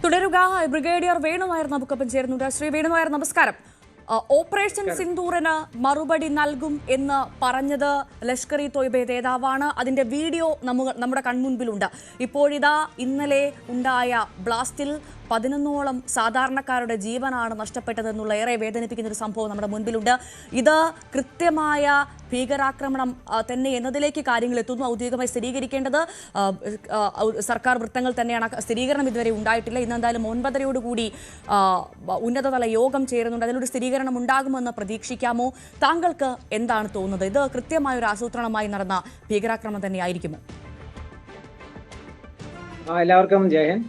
തുടരുക. ബ്രിഗേഡിയർ വേണുനായർ നമുക്കൊപ്പം ചേരുന്നുണ്ട്. ശ്രീ വേണുനായർ, നമസ്കാരം. ഓപ്പറേഷൻ സിന്ദൂറിന് മറുപടി നൽകും എന്ന് പറഞ്ഞത് ലഷ്കർ ഇ തോയ്ബ നേതാവാണ്. അതിന്റെ വീഡിയോ നമ്മുടെ കൺമുൻപിലുണ്ട്. ഇപ്പോഴിതാ ഇന്നലെ ഉണ്ടായ ബ്ലാസ്റ്റിൽ 11ഓളം സാധാരണക്കാരുടെ ജീവനാണ് നഷ്ടപ്പെട്ടതെന്നുള്ള ഏറെ വേദനിപ്പിക്കുന്ന ഒരു സംഭവം നമ്മുടെ മുൻപിലുണ്ട്. ഇത് കൃത്യമായ ഭീകരാക്രമണം തന്നെ എന്നതിലേക്ക് കാര്യങ്ങൾ എത്തുന്നു. ഔദ്യോഗികമായി സ്ഥിരീകരിക്കേണ്ടത് സർക്കാർ വൃത്തങ്ങൾ തന്നെയാണ്. സ്ഥിരീകരണം ഇതുവരെ ഉണ്ടായിട്ടില്ല. ഇന്നെന്തായാലും 9:30 ഉന്നതതല യോഗം ചേരുന്നുണ്ട്. അതിലൊരു സ്ഥിരീകരണം ഉണ്ടാകുമെന്ന് പ്രതീക്ഷിക്കാമോ? താങ്കൾക്ക് എന്താണ് തോന്നുന്നത്? ഇത് കൃത്യമായ ഒരു ആസൂത്രണമായി നടന്ന ഭീകരാക്രമണം തന്നെയായിരിക്കുമോ? എല്ലാവർക്കും ജയൻ.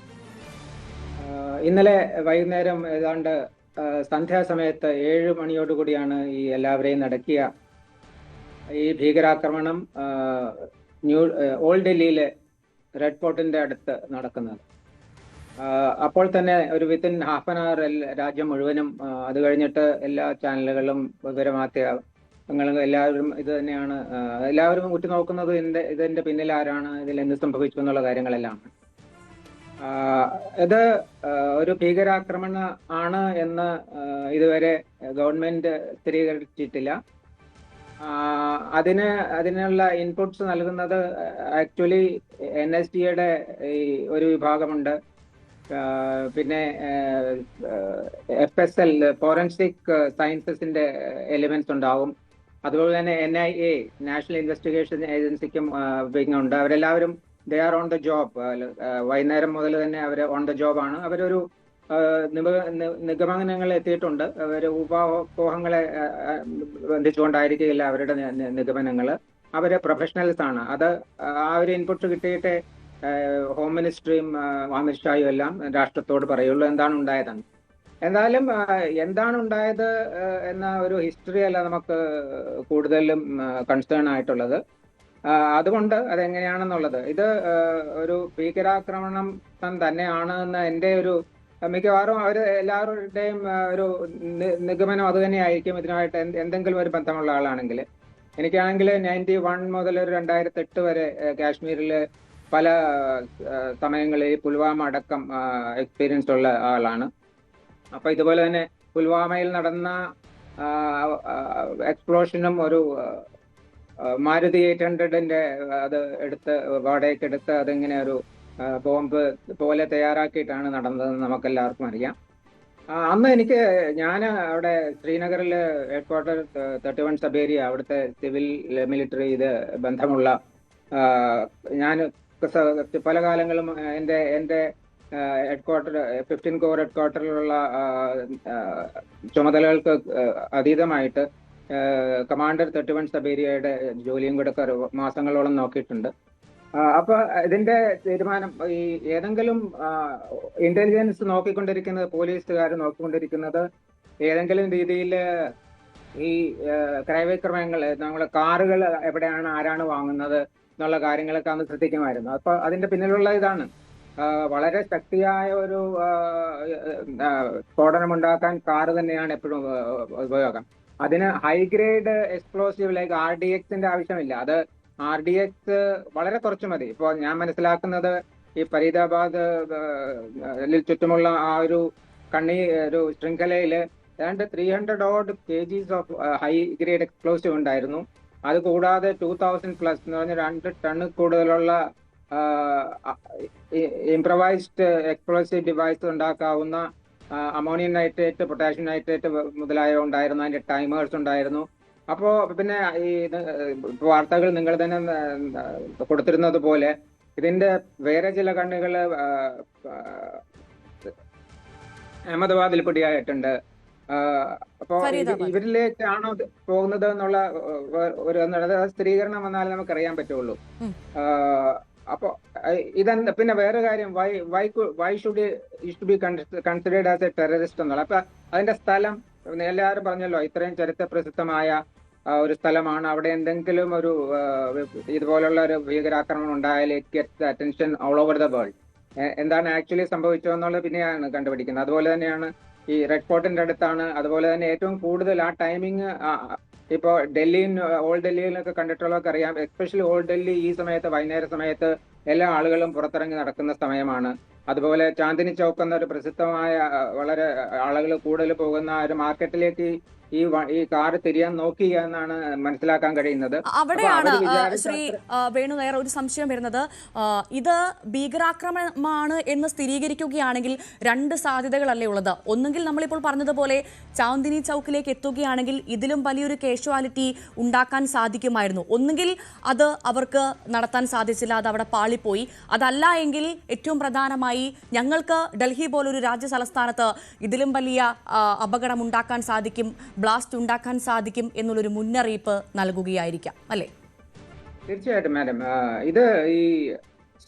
ഇന്നലെ വൈകുന്നേരം ഏതാണ്ട് സന്ധ്യാസമയത്ത് 7 മണിയോടുകൂടിയാണ് ഈ എല്ലാവരെയും നടക്കിയ ഈ ഭീകരാക്രമണം ഓൾഡ് ഡൽഹിയിലെ റെഡ് ഫോർട്ടിന്റെ അടുത്ത് നടക്കുന്നത്. അപ്പോൾ തന്നെ ഒരു വിത്തിൻ ഹാഫ് ആൻ അവർ രാജ്യം മുഴുവനും, അത് കഴിഞ്ഞിട്ട് എല്ലാ ചാനലുകളും വിവരമാധ്യമങ്ങളും എല്ലാവരും ഇത് തന്നെയാണ്, എല്ലാവരും ഉറ്റുനോക്കുന്നത് ഇതിന്റെ പിന്നിൽ ആരാണ്, ഇതിൽ എന്ത് സംഭവിച്ചു എന്നുള്ള കാര്യങ്ങളെല്ലാം. ഇത് ഒരു ഭീകരാക്രമണം ആണ് എന്ന് ഇതുവരെ ഗവൺമെന്റ് സ്ഥിരീകരിച്ചിട്ടില്ല. അതിനുള്ള ഇൻപുട്സ് നൽകുന്നത് ആക്ച്വലി NSDയുടെ ഈ ഒരു വിഭാഗമുണ്ട്. പിന്നെ FSL ഫോറൻസിക് സയൻസസിന്റെ എലിമെന്റ്സ് ഉണ്ടാവും. അതുപോലെ തന്നെ NIA നാഷണൽ ഇൻവെസ്റ്റിഗേഷൻ ഏജൻസിക്കും ഉണ്ട്. അവരെല്ലാവരും they are on the job. വൈകുന്നേരം മുതൽ തന്നെ അവർ ഓൺ ദ ജോബ് ആണ്. അവരൊരു നിഗമനങ്ങൾ എത്തിയിട്ടുണ്ട്. അവർ ഊഹാപോഹങ്ങളെ ബന്ധിച്ചുകൊണ്ടായിരിക്കില്ല അവരുടെ നിഗമനങ്ങൾ. അവര് പ്രൊഫഷണൽസ് ആണ്. അത് ആ ഒരു ഇൻപുട്ട് കിട്ടിയിട്ട് ഹോം മിനിസ്ട്രിയും അമിത്ഷായും എല്ലാം രാഷ്ട്രത്തോട് പറയുള്ളൂ എന്താണ് ഉണ്ടായതെന്ന്. എന്തായാലും എന്താണ് ഉണ്ടായത് എന്ന ഒരു ഹിസ്റ്ററി അല്ല നമുക്ക് കൂടുതലും കൺസേൺ ആയിട്ടുള്ളത്. അതുകൊണ്ട് അതെങ്ങനെയാണെന്നുള്ളത്, ഇത് ഒരു ഭീകരാക്രമണം തന്നെയാണ് എന്ന് എൻ്റെ ഒരു മിക്കവാറും എല്ലാവരുടെയും ഒരു നിഗമനം അത് തന്നെയായിരിക്കും. ഇതിനായിട്ട് എന്തെങ്കിലും ഒരു ബന്ധമുള്ള ആളാണെങ്കിൽ. എനിക്കാണെങ്കിൽ 91 മുതൽ 2008 വരെ കാശ്മീരിൽ പല സമയങ്ങളിൽ പുൽവാമ അടക്കം എക്സ്പീരിയൻസ് ഉള്ള ആളാണ്. അപ്പൊ ഇതുപോലെ തന്നെ പുൽവാമയിൽ നടന്ന എക്സ്പ്ലോഷനും ഒരു മാരുതി 800ന്റെ അത് വാടകയ്ക്ക് എടുത്ത് അതിങ്ങനെ ഒരു ബോംബ് പോലെ തയ്യാറാക്കിയിട്ടാണ് നടന്നതെന്ന് നമുക്കെല്ലാവർക്കും അറിയാം. അന്ന് ഞാൻ അവിടെ ശ്രീനഗറിൽ ഹെഡ്ക്വാർട്ടർ 31 സബ് ഏരിയ, അവിടുത്തെ സിവിൽ മിലിറ്ററി ഇത് ബന്ധമുള്ള ഞാൻ പല കാലങ്ങളും എൻ്റെ ഹെഡ്ക്വാർട്ടർ 15 കോർ ഹെഡ്ക്വാർട്ടറിലുള്ള ചുമതലകൾക്ക് അതീതമായിട്ട് കമാൻഡർ 31 സബ് ഏരിയയുടെ ജോലിയും കൂടെ മാസങ്ങളോളം നോക്കിയിട്ടുണ്ട്. അപ്പൊ ഇതിന്റെ തീരുമാനം ഈ ഏതെങ്കിലും ഇന്റലിജൻസ് നോക്കിക്കൊണ്ടിരിക്കുന്നത്, പോലീസുകാർ നോക്കിക്കൊണ്ടിരിക്കുന്നത് ഏതെങ്കിലും രീതിയിൽ ഈ ക്രയവിക്രമങ്ങൾ, നമ്മളെ കാറുകൾ എവിടെയാണ്, ആരാണ് വാങ്ങുന്നത് എന്നുള്ള കാര്യങ്ങളൊക്കെ അന്ന് ശ്രദ്ധിക്കുമായിരുന്നു. അപ്പൊ അതിന്റെ പിന്നിലുള്ള ഇതാണ് വളരെ ശക്തിയായ ഒരു സ്ഫോടനമുണ്ടാക്കാൻ കാറ് തന്നെയാണ് എപ്പോഴും ഉപയോഗം. അതിന് ഹൈഗ്രേഡ് എക്സ്പ്ലോസീവ് ലൈക്ക് RDXന്റെ ആവശ്യമില്ല. അത് RDX വളരെ കുറച്ച് മതി. ഇപ്പോൾ ഞാൻ മനസ്സിലാക്കുന്നത് ഈ ഫരീദാബാദ് ചുറ്റുമുള്ള ആ ഒരു ഒരു ശൃംഖലയിൽ ഏതാണ്ട് 300 kgs of high grade explosive ഉണ്ടായിരുന്നു. അത് കൂടാതെ 2000+ എന്ന് പറഞ്ഞ 2 ടൺ കൂടുതലുള്ള ഇംപ്രവൈസ്ഡ് എക്സ്പ്ലോസീവ് ഡിവൈസ് ഉണ്ടാക്കാവുന്ന അമോണിയം നൈട്രേറ്റ്, പൊട്ടാഷ്യം നൈട്രേറ്റ് മുതലായവ ഉണ്ടായിരുന്നു. അതിന്റെ ടൈമേഴ്സ് ഉണ്ടായിരുന്നു. അപ്പോ പിന്നെ ഈ വാർത്തകൾ നിങ്ങൾ തന്നെ കൊടുത്തിരുന്നത് പോലെ ഇതിന്റെ വേറെ ചില കണ്ണുകൾ അഹമ്മദാബാദിൽ പിടിയായിട്ടുണ്ട്. അപ്പോ ഇവരിലേക്കാണോ പോകുന്നത് എന്നുള്ള ഒരു സ്ഥിരീകരണം വന്നാലേ നമുക്കറിയാൻ പറ്റുള്ളൂ. അപ്പോ ഇതെന്താ, പിന്നെ വേറെ കാര്യം, why should be considered as A terrorist എന്നുള്ള. അപ്പൊ അതിന്റെ സ്ഥലം എല്ലാവരും പറഞ്ഞല്ലോ, ഇത്രയും ചരിത്ര പ്രസിദ്ധമായ ഒരു സ്ഥലമാണ്. അവിടെ എന്തെങ്കിലും ഒരു ഇതുപോലുള്ള ഒരു ഭീകരാക്രമണം ഉണ്ടായാൽ it gets attention all over the world. എന്താണ് ആക്ച്വലി സംഭവിച്ചതെന്നുള്ളത് പിന്നെയാണ് കണ്ടുപിടിക്കുന്നത്. അതുപോലെ തന്നെയാണ് ഈ റെഡ് ഫോർട്ടിന്റെ അടുത്താണ്. അതുപോലെ തന്നെ ഏറ്റവും കൂടുതൽ ആ ടൈമിങ് ഇപ്പോൾ ഓൾഡ് ഡൽഹിയിലൊക്കെ കണ്ടിട്ടുള്ളവർക്ക് അറിയാം. എസ്പെഷ്യലി ഓൾഡ് ഡൽഹി ഈ സമയത്ത്, വൈകുന്നേര സമയത്ത് എല്ലാ ആളുകളും പുറത്തിറങ്ങി നടക്കുന്ന സമയമാണ്. അതുപോലെ ചാന്ദിനി ചൗക്ക് എന്ന ഒരു പ്രസിദ്ധമായ വളരെ ആളുകൾ കൂടുതൽ പോകുന്ന ഒരു മാർക്കറ്റിലേക്ക് ഈ കാറ് തിരിയാൻ നോക്കി എന്നാണ് മനസ്സിലാക്കാൻ കഴിയുന്നത്. അവിടെയാണ് ശ്രീ വേണു നായർ ഒരു സംശയം വരുന്നത്. ഇത് ഭീകരാക്രമണമാണ് എന്ന് സ്ഥിരീകരിക്കുകയാണെങ്കിൽ രണ്ട് സാധ്യതകളല്ലേ ഉള്ളത്? ഒന്നുകിൽ നമ്മളിപ്പോൾ പറഞ്ഞതുപോലെ ചാന്ദിനി ചൗക്കിലേക്ക് എത്തുകയാണെങ്കിൽ ഇതിലും വലിയൊരു കാഷ്വാലിറ്റി ഉണ്ടാക്കാൻ സാധിക്കുമായിരുന്നു. ഒന്നുകിൽ അത് അവർക്ക് നടത്താൻ സാധിച്ചില്ല, അത് അവിടെ പാളിപ്പോയി. അതല്ല എങ്കിൽ ഏറ്റവും പ്രധാനമായി ഞങ്ങൾക്ക് ഡൽഹി പോലൊരു രാജ്യ തലസ്ഥാനത്ത് ഇതിലും വലിയ അപകടം ഉണ്ടാക്കാൻ സാധിക്കും, ബ്ലാസ്റ്റ് ഉണ്ടാക്കാൻ സാധിക്കും എന്നുള്ളൊരു മുന്നറിയിപ്പ് നൽകുകയായിരിക്കാം അല്ലേ? തീർച്ചയായിട്ടും മാഡം. ഇത് ഈ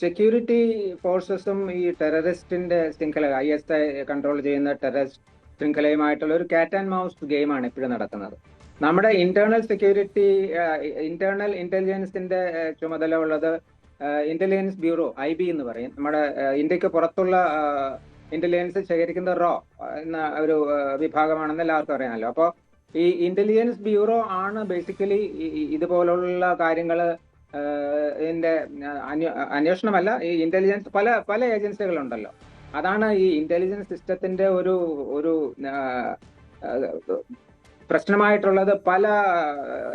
സെക്യൂരിറ്റി ഫോഴ്സസും ഈ ടെററിസ്റ്റിന്റെ ശൃംഖല ISI കൺട്രോൾ ചെയ്യുന്ന ടെററിസ്റ്റ് ശൃംഖലയുമായിട്ടുള്ള ഒരു കാറ്റ് ആൻഡ് മൗസ് ഗെയിമാണ് ഇപ്പോഴും നടക്കുന്നത്. നമ്മുടെ ഇന്റേണൽ സെക്യൂരിറ്റി, ഇന്റേണൽ ഇന്റലിജൻസിന്റെ ചുമതല ഉള്ളത് ഇന്റലിജൻസ് ബ്യൂറോ, IB എന്ന് പറയും. നമ്മുടെ ഇന്ത്യക്ക് പുറത്തുള്ള ഇന്റലിജൻസ് ശേഖരിക്കുന്ന റോ എന്ന ഒരു വിഭാഗമാണെന്ന് എല്ലാവർക്കും അറിയാമല്ലോ. അപ്പോൾ ഈ ഇന്റലിജൻസ് ബ്യൂറോ ആണ് ബേസിക്കലി ഇതുപോലുള്ള കാര്യങ്ങൾ ഇതിന്റെ അന്വേഷണമല്ല, ഈ ഇന്റലിജൻസ് പല ഏജൻസികളുണ്ടല്ലോ, അതാണ് ഈ ഇന്റലിജൻസ് സിസ്റ്റത്തിന്റെ ഒരു പ്രശ്നമായിട്ടുള്ളത്. പല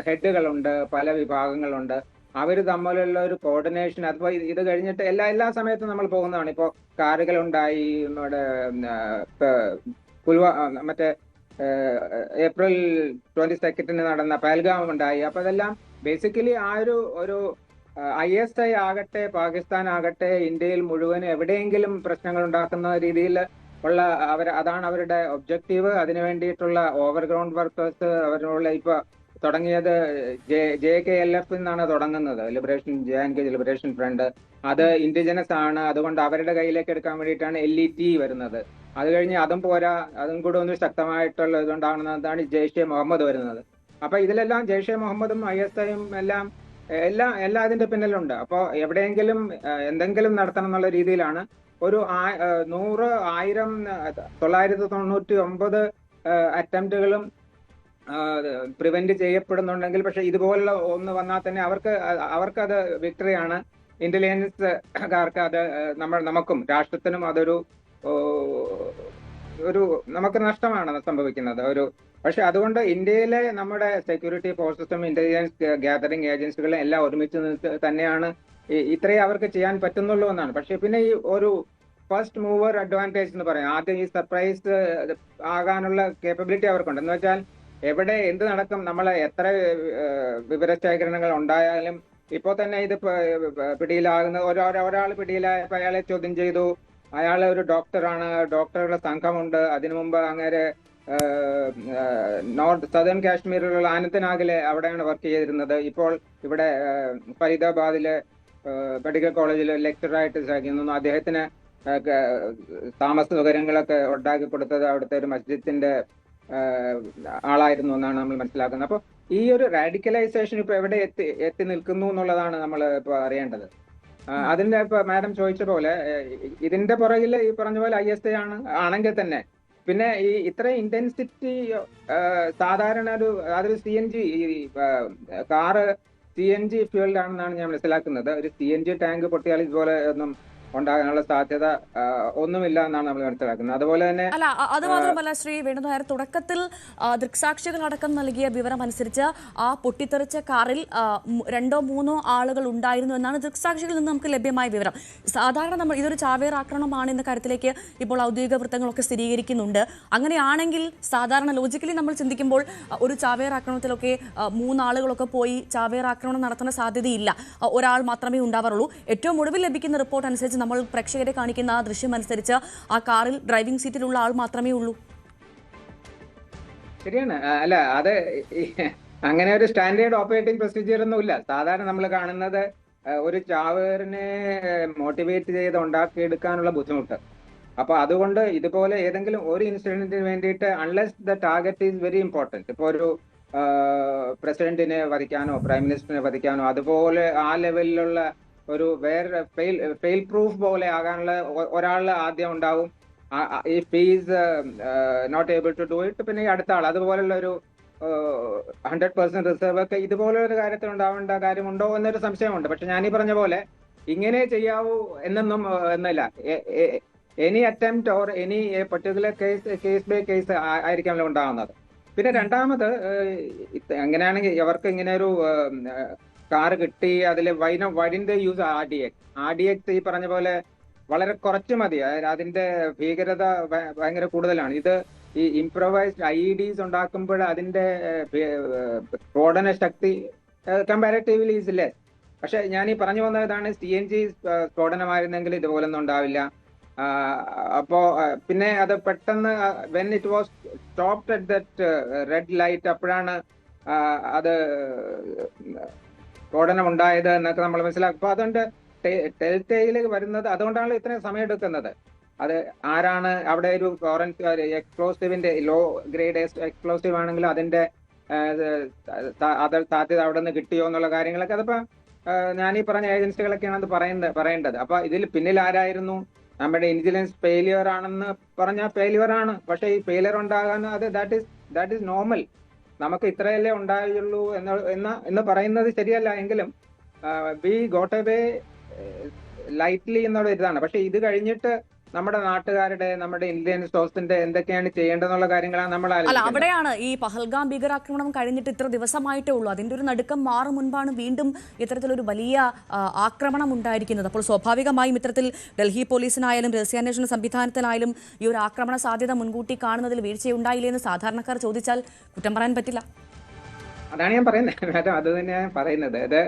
ഹെഡുകളുണ്ട്, പല വിഭാഗങ്ങളുണ്ട്, അവർ തമ്മിലുള്ള ഒരു കോർഡിനേഷൻ. അതിപ്പോ ഇത് കഴിഞ്ഞിട്ട് എല്ലാ സമയത്തും നമ്മൾ പോകുന്നതാണ്. ഇപ്പോൾ കാറുകളുണ്ടായി, നമ്മുടെ മറ്റേ April 22 നടന്ന പഹൽഗാം ഉണ്ടായി. അപ്പൊ അതെല്ലാം ബേസിക്കലി ആ ഒരു ISI ആകട്ടെ, പാകിസ്ഥാൻ ആകട്ടെ, ഇന്ത്യയിൽ മുഴുവൻ എവിടെയെങ്കിലും പ്രശ്നങ്ങൾ ഉണ്ടാക്കുന്ന രീതിയിൽ ഉള്ള അതാണ് അവരുടെ ഒബ്ജക്റ്റീവ്. അതിനു വേണ്ടിയിട്ടുള്ള ഓവർഗ്രൗണ്ട് വർക്കേഴ്സ് അവരുടെ ഇപ്പൊ തുടങ്ങിയത് JKLF എന്നാണ് തുടങ്ങുന്നത്, J&K ലിബറേഷൻ ഫ്രണ്ട്. അത് ഇൻഡിജിനസ് ആണ്, അതുകൊണ്ട് അവരുടെ കയ്യിലേക്ക് എടുക്കാൻ വേണ്ടിയിട്ടാണ് LET വരുന്നത്. അത് കഴിഞ്ഞ് അതും പോരാ, അതും കൂടെ ഒന്ന് ശക്തമായിട്ടുള്ള ഇതുകൊണ്ടാണെന്നതാണ് ജെയ്ഷെ മുഹമ്മദ് വരുന്നത്. അപ്പൊ ഇതിലെല്ലാം ജെയ്ഷെ മുഹമ്മദും ISIയും എല്ലാം ഇതിന്റെ പിന്നിലുണ്ട്. അപ്പോൾ എവിടെയെങ്കിലും എന്തെങ്കിലും നടത്തണം എന്നുള്ള രീതിയിലാണ് ഒരു 100, 1000, 999 അറ്റംപ്റ്റുകളും പ്രിവെന്റ് ചെയ്യപ്പെടുന്നുണ്ടെങ്കിൽ, പക്ഷെ ഇതുപോലുള്ള ഒന്ന് വന്നാൽ തന്നെ അവർക്ക് അത് വിക്ടറിയാണ്. ഇന്റലിജൻസുകാർക്ക് അത് നമുക്കും രാഷ്ട്രത്തിനും അതൊരു നമുക്ക് നഷ്ടമാണ് സംഭവിക്കുന്നത്. പക്ഷെ അതുകൊണ്ട് ഇന്ത്യയിലെ നമ്മുടെ സെക്യൂരിറ്റി ഫോഴ്സസും ഇന്റലിജൻസ് ഗ്യാതറിംഗ് ഏജൻസികളും എല്ലാം ഒരുമിച്ച് തന്നെയാണ് ഇത്രയും അവർക്ക് ചെയ്യാൻ പറ്റുന്നുള്ളൂ എന്നാണ്. പക്ഷെ പിന്നെ ഈ ഒരു ഫസ്റ്റ് മൂവർ അഡ്വാൻറ്റേജ് എന്ന് പറയാം, ആദ്യം ഈ സർപ്രൈസ് ആകാനുള്ള കേപ്പബിലിറ്റി അവർക്കുണ്ട്. എന്ന് വെച്ചാൽ എവിടെ എന്ത് നടക്കും, നമ്മളെ എത്ര വിവരശേഖരണങ്ങൾ ഉണ്ടായാലും ഇപ്പോൾ തന്നെ ഇത് പിടിയിലാകുന്നത് ഒരാൾ പിടിയിലായപ്പോ അയാളെ ചോദ്യം ചെയ്തു. അയാൾ ഒരു ഡോക്ടറാണ്, ഡോക്ടറുടെ സംഘമുണ്ട്. അതിനു മുമ്പ് അങ്ങനെ സദേൺ കാശ്മീരിലുള്ള അനന്തനാഗിലെ അവിടെയാണ് വർക്ക് ചെയ്തിരുന്നത്. ഇപ്പോൾ ഇവിടെ ഫരീദാബാദിലെ മെഡിക്കൽ കോളേജിൽ ലെക്ചറായിട്ട് സഹായിക്കുന്നു. അദ്ദേഹത്തിന് താമസ സൗകര്യങ്ങളൊക്കെ ഉണ്ടാക്കി കൊടുത്തത് അവിടുത്തെ ഒരു മസ്ജിദിന്റെ ആളായിരുന്നു എന്നാണ് നമ്മൾ മനസ്സിലാക്കുന്നത്. അപ്പോൾ ഈ ഒരു റാഡിക്കലൈസേഷൻ ഇപ്പൊ എവിടെ എത്തി നിൽക്കുന്നു എന്നുള്ളതാണ് നമ്മൾ ഇപ്പൊ അറിയേണ്ടത്. അതിന്റെ ഇപ്പൊ മാഡം ചോദിച്ച പോലെ ഇതിന്റെ പുറകിൽ ഈ പറഞ്ഞ പോലെ ISI ആണെങ്കിൽ തന്നെ പിന്നെ ഈ ഇത്ര ഇന്റൻസിറ്റി സാധാരണ അതൊരു CNG കാറ് CNG ഫ്യൂൽഡ് ആണെന്നാണ് ഞാൻ മനസ്സിലാക്കുന്നത്. ഒരു CNG ടാങ്ക് പൊട്ടിയാൽ ഇതുപോലെ ഒന്നും ഉണ്ടാകാനുള്ള സാധ്യത ഒന്നുമില്ല എന്നാണ് നമ്മൾ മനസ്സിലാക്കുന്നത്. അതുപോലെ തന്നെ അല്ല, അത് മാത്രമല്ല ശ്രീ വേണു നായർ, തുടക്കത്തിൽ ദൃക്സാക്ഷികളടക്കം നൽകിയ വിവരം അനുസരിച്ച് ആ പൊട്ടിത്തെറിച്ച കാറിൽ 2 or 3 ആളുകൾ ഉണ്ടായിരുന്നു എന്നാണ് ദൃക്സാക്ഷികളിൽ നിന്ന് നമുക്ക് ലഭ്യമായ വിവരം. സാധാരണ നമ്മൾ ഇതൊരു ചാവേർ ആക്രമണമാണ് എന്ന കാര്യത്തിലേക്ക് ഇപ്പോൾ ഔദ്യോഗിക വൃത്തങ്ങളൊക്കെ സ്ഥിരീകരിക്കുന്നുണ്ട്. അങ്ങനെയാണെങ്കിൽ സാധാരണ ലോജിക്കലി നമ്മൾ ചിന്തിക്കുമ്പോൾ ഒരു ചാവേർ ആക്രമണത്തിലൊക്കെ 3 ആളുകളൊക്കെ പോയി ചാവേർ ആക്രമണം നടത്തുന്ന സാധ്യതയില്ല, ഒരാൾ മാത്രമേ ഉണ്ടാവാറുള്ളൂ. ഏറ്റവും ഒടുവിൽ ലഭിക്കുന്ന റിപ്പോർട്ട് അനുസരിച്ച് നമ്മൾ പ്രേക്ഷകരെ കാണിക്കുന്ന ആ ദൃശ്യം അനുസരിച്ച് ആ കാറിൽ ഡ്രൈവിംഗ് സീറ്റിലുള്ള ആൾ മാത്രമേ ഉള്ളൂ. ശരിയാണ്. അല്ല, അത് അങ്ങനെ ഒരു സ്റ്റാൻഡേർഡ് ഓപ്പറേറ്റിംഗ് പ്രൊസീജിയർ ഒന്നും ഇല്ല. സാധാരണ നമ്മൾ കാണുന്നത് ഒരു ചാവേറിനെ മോട്ടിവേറ്റ് ചെയ്ത് ഉണ്ടാക്കിയെടുക്കാനുള്ള ബുദ്ധിമുട്ട്. അപ്പൊ അതുകൊണ്ട് ഇതുപോലെ ഏതെങ്കിലും ഒരു ഇൻസിഡന്റിന് വേണ്ടിയിട്ട് unless the target is very important, ഇപ്പൊ ഒരു പ്രസിഡന്റിനെ വധിക്കാനോ പ്രൈം മിനിസ്റ്ററിനെ വധിക്കാനോ അതുപോലെ ആ ലെവലിലുള്ള ഒരു വേറെ ഫെയിൽ പ്രൂഫ് പോലെ ആകാനുള്ള ഒരാൾ ആദ്യം ഉണ്ടാവും. If is not able to do it, പിന്നെ ഈ അടുത്ത ആൾ അതുപോലുള്ള ഒരു 100% റിസർവ് ഒക്കെ ഇതുപോലെ ഒരു കാര്യത്തിൽ ഉണ്ടാവേണ്ട കാര്യമുണ്ടോ എന്നൊരു സംശയമുണ്ട്. പക്ഷെ ഞാനീ പറഞ്ഞ പോലെ ഇങ്ങനെ ചെയ്യാവൂ എന്നൊന്നും എന്നല്ല. Any attempt or any particular case by case ആയിരിക്കാമല്ലോ ഉണ്ടാകുന്നത്. പിന്നെ രണ്ടാമത് എങ്ങനെയാണെങ്കിൽ ഇവർക്ക് ഇങ്ങനെ ഒരു കാറ് കിട്ടി, അതിൽ വൈഡിന്റെ യൂസ് RDX ഈ പറഞ്ഞ പോലെ വളരെ കുറച്ച് മതി. അതിന്റെ ഭീകരത ഭയങ്കര കൂടുതലാണ്. ഇത് ഈ ഇംപ്രവൈസ്ഡ് IEDs ഉണ്ടാക്കുമ്പോൾ അതിന്റെ സ്ഫോടന ശക്തി കമ്പാരിറ്റീവ്ലി ഈസ് ലെസ്. പക്ഷെ ഞാൻ ഈ പറഞ്ഞു വന്ന ഇതാണ്, CNG സ്ഫോടനമായിരുന്നെങ്കിൽ ഇതുപോലൊന്നും ഉണ്ടാവില്ല. അപ്പോ പിന്നെ അത് പെട്ടെന്ന് when it was stopped at that red light, അപ്പോഴാണ് അത് സ്ഫോടനം ഉണ്ടായത് എന്നൊക്കെ നമ്മൾ മനസ്സിലാക്കും. അപ്പൊ അതുകൊണ്ട് ടെൽറ്റെയിൽ വരുന്നത് അതുകൊണ്ടാണ് ഇത്രയും സമയം എടുക്കുന്നത്. അത് ആരാണ് അവിടെ ഒരു എക്സ്പ്ലോസീവിന്റെ ലോ ഗ്രേഡ് എക്സ്പ്ലോസീവ് ആണെങ്കിൽ അതിന്റെ സാധ്യത അവിടെ നിന്ന് കിട്ടിയോ എന്നുള്ള കാര്യങ്ങളൊക്കെ അതിപ്പോ ഞാൻ ഈ പറഞ്ഞ ഏജൻസികളൊക്കെയാണ് അത് പറയേണ്ടത്. അപ്പൊ ഇതിൽ പിന്നിൽ ആരായിരുന്നു? നമ്മുടെ ഇന്റലിജൻസ് ഫെയിലിയർ ആണെന്ന് പറഞ്ഞാൽ ഫെയിലിയർ ആണ്. പക്ഷെ ഈ ഫെയിലിയർ ഉണ്ടാകാൻ അത് ദാറ്റ് ഈസ് നോർമൽ. നമുക്ക് ഇത്രയല്ലേ ഉണ്ടായുള്ളൂ എന്ന് പറയുന്നത് ശരിയല്ല. എങ്കിലും വി ഗോട്ട് എവേ ലൈറ്റ്ലി എന്നുള്ള ഇതാണ്. പക്ഷെ ഇത് കഴിഞ്ഞിട്ട് നമ്മുടെ നാട്ടുകാരുടെ, നമ്മുടെ ഇന്ത്യൻ സോഴ്സിന്റെ എന്തൊക്കെയാണ് ചെയ്യേണ്ടതെന്നുള്ള കാര്യങ്ങളാണ് നമ്മൾ അല്ല, അവിടെയാണ് ഈ പഹൽഗാം ഭീകരാക്രമണം കഴിഞ്ഞിട്ട് ഇത്ര ദിവസമായിട്ടേ ഉള്ളൂ. അതിന്റെ ഒരു നടുക്കം മാറും മുൻപാണ് വീണ്ടും ഇത്തരത്തിലൊരു വലിയ ആക്രമണം ഉണ്ടായിരിക്കുന്നത്. അപ്പോൾ സ്വാഭാവികമായും ഇത്തരത്തിൽ ഡൽഹി പോലീസിനായാലും രഹസ്യാന്വേഷണ സംവിധാനത്തിനായാലും ഈ ഒരു ആക്രമണ സാധ്യത മുൻകൂട്ടി കാണുന്നതിൽ വീഴ്ചയുണ്ടായില്ലേ എന്ന് സാധാരണക്കാർ ചോദിച്ചാൽ കുറ്റം പറയാൻ പറ്റില്ല. അതാണ് ഞാൻ പറയുന്നത് മാഡം, അത് തന്നെയാണ് പറയുന്നത്. ഇത്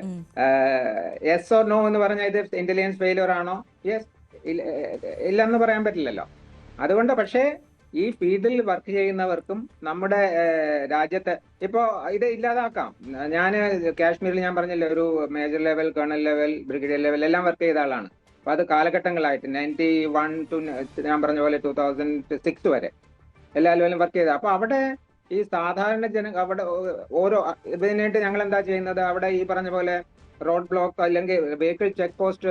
യെസ് ഓർ നോ എന്ന് പറഞ്ഞാൽ ഇത് ഇന്റലിജൻസ് ഫെയിലിയർ ആണോ? യെസ്, ഇല്ലെന്ന് പറയാൻ പറ്റില്ലല്ലോ. അതുകൊണ്ട് പക്ഷേ ഈ ഫീൽഡിൽ വർക്ക് ചെയ്യുന്നവർക്കും നമ്മുടെ രാജ്യത്തെ ഇപ്പോ ഇത് ഇല്ലാതാക്കാം. ഞാൻ കാശ്മീരിൽ ഞാൻ പറഞ്ഞില്ലേ, ഒരു major level, colonel level, brigadier level എല്ലാം വർക്ക് ചെയ്ത ആളാണ്. അപ്പൊ അത് കാലഘട്ടങ്ങളായിട്ട് 91 to ഞാൻ പറഞ്ഞ പോലെ 2006 വരെ എല്ലാ ലെവലും വർക്ക് ചെയ്ത. അപ്പൊ അവിടെ ഈ സാധാരണ അവിടെ ഓരോ ഇതിനായിട്ട് ഞങ്ങൾ എന്താ ചെയ്യുന്നത്, അവിടെ ഈ പറഞ്ഞ പോലെ റോഡ് ബ്ലോക്ക് അല്ലെങ്കിൽ vehicle check post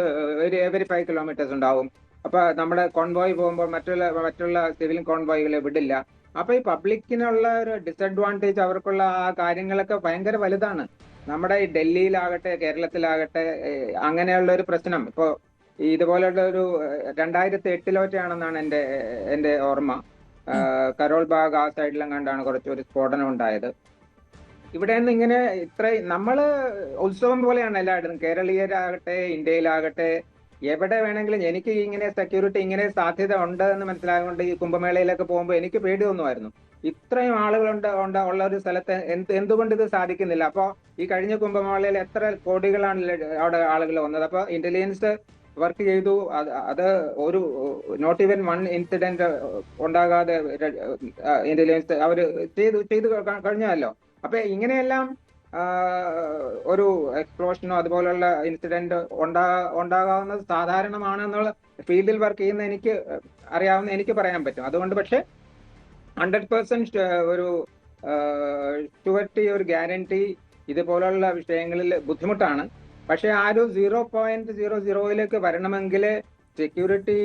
every 5 kilometers ഉണ്ടാവും. അപ്പൊ നമ്മുടെ കോൺവോയ് പോകുമ്പോൾ മറ്റുള്ള സിവിൽ കോൺവോയ്കളെ വിടില്ല. അപ്പൊ ഈ പബ്ലിക്കിനുള്ള ഒരു ഡിസഡ്വാൻറ്റേജ്, അവർക്കുള്ള ആ കാര്യങ്ങളൊക്കെ ഭയങ്കര വലുതാണ്. നമ്മുടെ ഈ ഡൽഹിയിലാകട്ടെ കേരളത്തിലാകട്ടെ അങ്ങനെയുള്ള ഒരു പ്രശ്നം ഇപ്പോ ഇതുപോലുള്ള ഒരു 2008 എന്റെ ഓർമ്മ. കരോൾ ബാഗ് ആ സൈഡിലും കണ്ടാണ് കുറച്ചൊരു സ്ഫോടനം ഉണ്ടായത്. ഇവിടെ നിന്ന് ഇങ്ങനെ നമ്മള് ഉത്സവം പോലെയാണ് എല്ലായിടത്തും, കേരളീയരാകട്ടെ ഇന്ത്യയിലാകട്ടെ എവിടെ വേണമെങ്കിലും. എനിക്ക് ഇങ്ങനെ സെക്യൂരിറ്റി ഇങ്ങനെ സാധ്യത ഉണ്ട് എന്ന് മനസ്സിലായതുകൊണ്ട് ഈ കുംഭമേളയിലൊക്കെ പോകുമ്പോൾ എനിക്ക് പേടി തോന്നുമായിരുന്നു. ഇത്രയും ആളുകളുണ്ട് ഉള്ള ഒരു സ്ഥലത്ത് എന്തുകൊണ്ട് ഇത് സാധിക്കുന്നില്ല? അപ്പൊ ഈ കഴിഞ്ഞ കുംഭമേളയിൽ എത്ര കോടികളാണ് അവിടെ ആളുകൾ വന്നത്. അപ്പൊ ഇന്റലിജൻസ് വർക്ക് ചെയ്തു. അത് ഒരു നോട്ട് ഈവൻ 1 ഇൻസിഡന്റ് ഉണ്ടാകാതെ ഇന്റലിജൻസ് അവർ ചെയ്തു കഴിഞ്ഞല്ലോ. അപ്പൊ ഇങ്ങനെയെല്ലാം ഒരു എക്സ്പ്ലോഷനോ അതുപോലുള്ള ഇൻസിഡന്റ് ഉണ്ടാകാവുന്നത് സാധാരണമാണ് എന്നുള്ള ഫീൽഡിൽ വർക്ക് ചെയ്യുന്ന എനിക്ക് പറയാൻ പറ്റും. അതുകൊണ്ട് പക്ഷെ 100% ഒരു ഷുവർട്ടി, ഒരു ഗ്യാരണ്ടി ഇതുപോലുള്ള വിഷയങ്ങളിൽ ബുദ്ധിമുട്ടാണ്. പക്ഷെ ആ ഒരു 0.00 വരണമെങ്കിൽ സെക്യൂരിറ്റി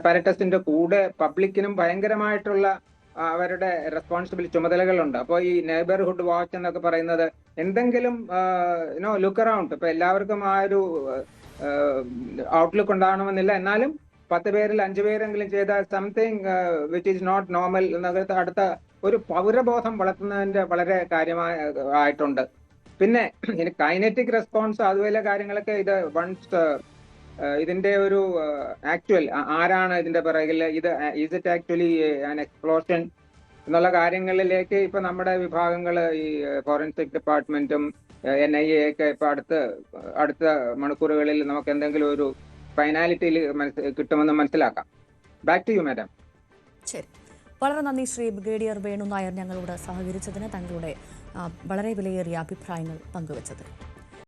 പാരറ്റസിന്റെ കൂടെ പബ്ലിക്കിനും ഭയങ്കരമായിട്ടുള്ള അവരുടെ ചുമതലകളുണ്ട്. അപ്പോൾ ഈ നെയ്ബർഹുഡ് വാച്ച് എന്നൊക്കെ പറയുന്നത് എന്തെങ്കിലും ലുക്ക് അറൗണ്ട്, ഇപ്പൊ എല്ലാവർക്കും ആ ഒരു ഔട്ട്ലുക്ക് ഉണ്ടാകണമെന്നില്ല. എന്നാലും 10 പേരിൽ 5 പേരെങ്കിലും ചെയ്ത something which is not normal എന്നൊക്കെ അടുത്ത ഒരു പൗരബോധം വളർത്തുന്നതിന്റെ വളരെ കാര്യമായിട്ടുണ്ട്. പിന്നെ കൈനറ്റിക് റെസ്പോൺസ് അതുപോലെ കാര്യങ്ങളൊക്കെ ഇത് വൺസ് ഇതിന്റെ ഒരു ആക്ച്വൽ ആരാണ് ഇതിന്റെ പിറകിൽ, is it actually an explosion എന്നുള്ള കാര്യങ്ങളിലേക്ക് ഇപ്പൊ നമ്മുടെ വിഭാഗങ്ങൾ, ഈ ഫോറൻസിക് ഡിപ്പാർട്ട്മെന്റും NIA ഒക്കെ ഇപ്പൊ അടുത്ത മണിക്കൂറുകളിൽ നമുക്ക് എന്തെങ്കിലും ഒരു ഫൈനാലിറ്റിയിൽ കിട്ടുമെന്ന് മനസ്സിലാക്കാം. Back to you madam. ശരി, വളരെ നന്ദി ശ്രീ ബ്രിഗേഡിയർ വേണു നായർ ഞങ്ങളോട് സഹകരിച്ചതിന്, തങ്ങളുടെ വളരെ വിലയേറിയ അഭിപ്രായങ്ങൾ പങ്കുവച്ചത്.